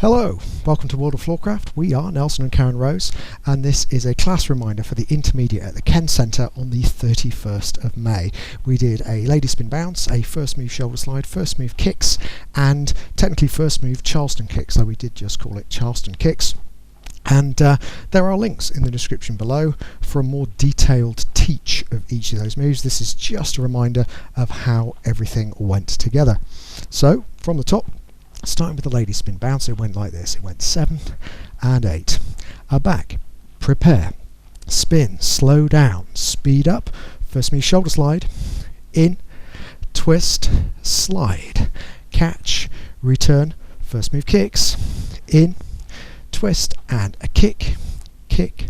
Hello, welcome to World of Floorcraft. We are Nelson and Karen Rose, and this is a class reminder for the intermediate at the Kenn Centre on the 31st of May. We did a lady spin bounce, a first move shoulder slide, first move kicks, and technically first move Charleston kicks, though we did just call it Charleston kicks. And there are links in the description below for a more detailed teach of each of those moves. This is just a reminder of how everything went together. So, from the top, starting with the lady spin bounce, it went like this. It went 7 and 8. Back, prepare, spin, slow down, speed up, first move shoulder slide, in, twist, slide, catch, return, first move kicks, in, twist, and a kick, kick,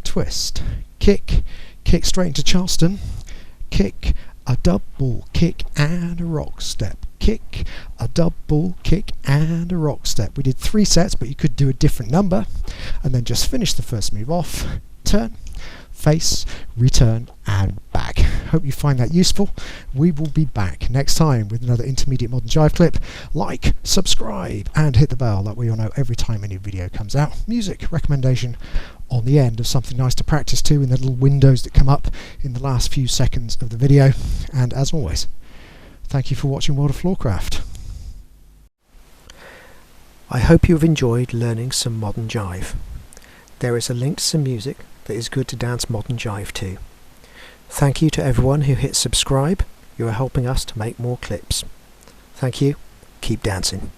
twist, kick, kick straight into Charleston, kick, a double kick and a rock step, kick, a double kick and a rock step. We did 3 sets, but you could do a different number, and then just finish the first move off, turn, face, return, and back. Hope you find that useful. We will be back next time with another intermediate modern jive clip. Like, subscribe, and hit the bell. That way you'll know every time a new video comes out. Music recommendation on the end of something nice to practice to in the little windows that come up in the last few seconds of the video. And as always, thank you for watching World of Floorcraft. I hope you have enjoyed learning some modern jive. There is a link to some music that is good to dance modern jive to. Thank you to everyone who hit subscribe. You are helping us to make more clips. Thank you. Keep dancing.